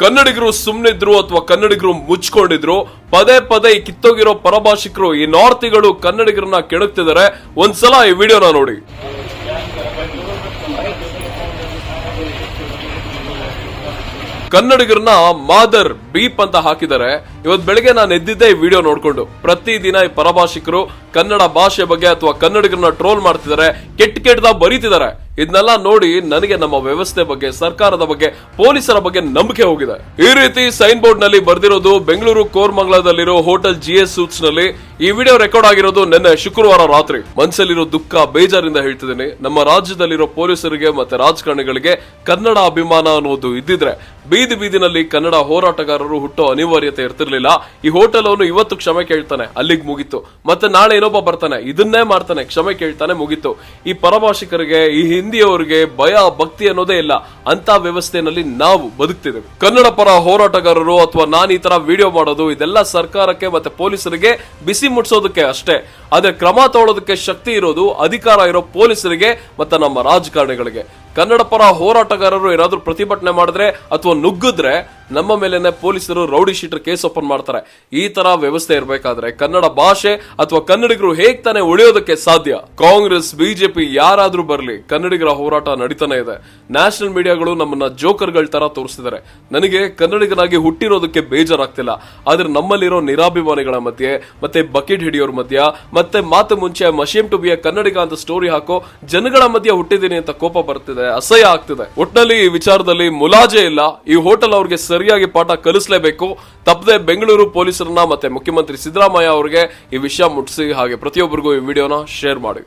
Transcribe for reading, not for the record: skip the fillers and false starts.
ಕನ್ನಡಿಗರು ಸುಮ್ನಿದ್ರು ಅಥವಾ ಕನ್ನಡಿಗರು ಮುಚ್ಕೊಂಡಿದ್ರು ಪದೇ ಪದೇ ಈ ಕಿತ್ತೋಗಿರೋ ಪರಭಾಷಿಕರು ಈ ನಾರ್ತಿಗಳು ಕನ್ನಡಿಗರನ್ನ ಕೆಣಕ್ತಿದ್ದಾರೆ. ಒಂದ್ಸಲ ಈ ವಿಡಿಯೋನ ನೋಡಿ. ಕನ್ನಡಿಗರನ್ನ ಮಾದರ್ ಬೀಪ್ ಅಂತ ಹಾಕಿದ್ದಾರೆ. ಇವತ್ ಬೆಳಿಗ್ಗೆ ನಾನು ಎದ್ದಿದ್ದೆ ಈ ವಿಡಿಯೋ ನೋಡ್ಕೊಂಡು. ಪ್ರತಿದಿನ ಈ ಪರಭಾಷಿಕರು ಕನ್ನಡ ಭಾಷೆ ಬಗ್ಗೆ ಅಥವಾ ಕನ್ನಡಿಗರನ್ನ ಟ್ರೋಲ್ ಮಾಡ್ತಿದ್ದಾರೆ, ಕೆಟ್ಟದಾಗ ಬರೀತಿದ್ದಾರೆ. ಇದನ್ನೆಲ್ಲ ನೋಡಿ ನನಗೆ ನಮ್ಮ ವ್ಯವಸ್ಥೆ ಬಗ್ಗೆ, ಸರ್ಕಾರದ ಬಗ್ಗೆ, ಪೊಲೀಸರ ಬಗ್ಗೆ ನಂಬಿಕೆ ಹೋಗಿದೆ. ಈ ರೀತಿ ಸೈನ್ ಬೋರ್ಡ್ ನಲ್ಲಿ ಬರ್ದಿರೋದು ಬೆಂಗಳೂರು ಕೋರ್ಮಂಗಲದಲ್ಲಿರೋ ಹೋಟೆಲ್ GS ಸೂಟ್ಸ್ ನಲ್ಲಿ. ಈ ವಿಡಿಯೋ ರೆಕಾರ್ಡ್ ಆಗಿರೋದು ನಿನ್ನೆ ಶುಕ್ರವಾರ ರಾತ್ರಿ. ಮನಸ್ಸಲ್ಲಿರೋ ದುಃಖ, ಬೇಜಾರಿಂದ ಹೇಳ್ತಿದ್ದೀನಿ. ನಮ್ಮ ರಾಜ್ಯದಲ್ಲಿರೋ ಪೊಲೀಸರಿಗೆ ಮತ್ತೆ ರಾಜಕಾರಣಿಗಳಿಗೆ ಕನ್ನಡ ಅಭಿಮಾನ ಅನ್ನೋದು ಇದ್ದಿದ್ರೆ ಬೀದಿ ಬೀದಿನಲ್ಲಿ ಕನ್ನಡ ಹೋರಾಟಗಾರರು ಹುಟ್ಟೋ ಅನಿವಾರ್ಯತೆ ಇರ್ತಿರ್ಲಿಲ್ಲ. ಈ ಹೋಟೆಲ್ ಅವನು ಇವತ್ತು ಕ್ಷಮೆ ಕೇಳ್ತಾನೆ, ಅಲ್ಲಿಗೆ ಮುಗಿತು. ಮತ್ತೆ ನಾಳೆ ಇನ್ನೊಬ್ಬ ಬರ್ತಾನೆ, ಇದನ್ನೇ ಮಾಡ್ತಾನೆ, ಕ್ಷಮೆ ಕೇಳ್ತಾನೆ, ಮುಗಿತು. ಈ ಪರಭಾಷಿಕರಿಗೆ, ಈ ಹಿಂದಿಯವರಿಗೆ ಭಯ ಭಕ್ತಿ ಅನ್ನೋದೇ ಇಲ್ಲ. ಅಂತ ವ್ಯವಸ್ಥೆಯಲ್ಲಿ ನಾವು ಬದುಕ್ತಿದ್ದೇವೆ. ಕನ್ನಡ ಪರ ಹೋರಾಟಗಾರರು ಅಥವಾ ನಾನು ಈ ತರ ವಿಡಿಯೋ ಮಾಡೋದು ಇದೆಲ್ಲ ಸರ್ಕಾರಕ್ಕೆ ಮತ್ತೆ ಪೊಲೀಸರಿಗೆ ಬಿಸಿ ಮುಟ್ಸೋದಕ್ಕೆ ಅಷ್ಟೇ. ಆದ್ರೆ ಕ್ರಮ ತಗೊಳ್ಳೋದಕ್ಕೆ ಶಕ್ತಿ ಇರೋದು, ಅಧಿಕಾರ ಇರೋ ಪೊಲೀಸರಿಗೆ ಮತ್ತೆ ನಮ್ಮ ರಾಜಕಾರಣಿಗಳಿಗೆ. ಕನ್ನಡ ಪರ ಹೋರಾಟಗಾರರು ಏನಾದ್ರೂ ಪ್ರತಿಭಟನೆ ಮಾಡಿದ್ರೆ ಅಥವಾ ನುಗ್ಗಿದ್ರೆ ನಮ್ಮ ಮೇಲೆನೆ ಪೊಲೀಸರು ರೌಡಿ ಶೀಟರ್ ಕೇಸ್ ಓಪನ್ ಮಾಡ್ತಾರೆ. ಈ ತರ ವ್ಯವಸ್ಥೆ ಇರಬೇಕಾದ್ರೆ ಕನ್ನಡ ಭಾಷೆ ಅಥವಾ ಕನ್ನಡಿಗರು ಹೇಗ್ ತಾನೇ ಉಳಿಯೋದಕ್ಕೆ ಸಾಧ್ಯ? ಕಾಂಗ್ರೆಸ್, ಬಿಜೆಪಿ ಯಾರಾದ್ರೂ ಬರ್ಲಿ, ಕನ್ನಡಿಗರ ಹೋರಾಟ ನಡೀತಾನೆ ಇದೆ. ನ್ಯಾಷನಲ್ ಮೀಡಿಯಾಗಳು ನಮ್ಮನ್ನ ಜೋಕರ್ಗಳ ತರ ತೋರಿಸ್ತಿದ್ದಾರೆ. ನನಗೆ ಕನ್ನಡಿಗನಾಗಿ ಹುಟ್ಟಿರೋದಕ್ಕೆ ಬೇಜಾರಾಗ್ತಿಲ್ಲ. ಆದ್ರೆ ನಮ್ಮಲ್ಲಿರೋ ನಿರಾಭಿಮಾನಿಗಳ ಮಧ್ಯೆ ಮತ್ತೆ ಬಕೆಟ್ ಹಿಡಿಯೋರ್ ಮಧ್ಯ ಮತ್ತೆ ಮಾತು ಮುಂಚೆ ಮಶೀಮ್ ಟು ಬಿ ಎ ಕನ್ನಡಿಗ ಅಂತ ಸ್ಟೋರಿ ಹಾಕೋ ಜನಗಳ ಮಧ್ಯೆ ಹುಟ್ಟಿದೀನಿ ಅಂತ ಕೋಪ ಬರ್ತಿದೆ, ಅಸಹ್ಯ ಆಗ್ತಿದೆ. ಒಟ್ನಲ್ಲಿ ಈ ವಿಚಾರದಲ್ಲಿ ಮುಲಾಜೆ ಇಲ್ಲ. ಈ ಹೋಟೆಲ್ ಅವ್ರಿಗೆ ಸರಿಯಾಗಿ ಪಾಠ ಕಲಿಸಲೇಬೇಕು. ತಪ್ಪದೆ ಬೆಂಗಳೂರು ಪೊಲೀಸರನ್ನ ಮತ್ತೆ ಮುಖ್ಯಮಂತ್ರಿ ಸಿದ್ದರಾಮಯ್ಯ ಅವರಿಗೆ ಈ ವಿಷಯ ಮುಟ್ಟಿಸಿ, ಹಾಗೆ ಪ್ರತಿಯೊಬ್ಬರಿಗೂ ಈ ವಿಡಿಯೋನ ಶೇರ್ ಮಾಡಿ.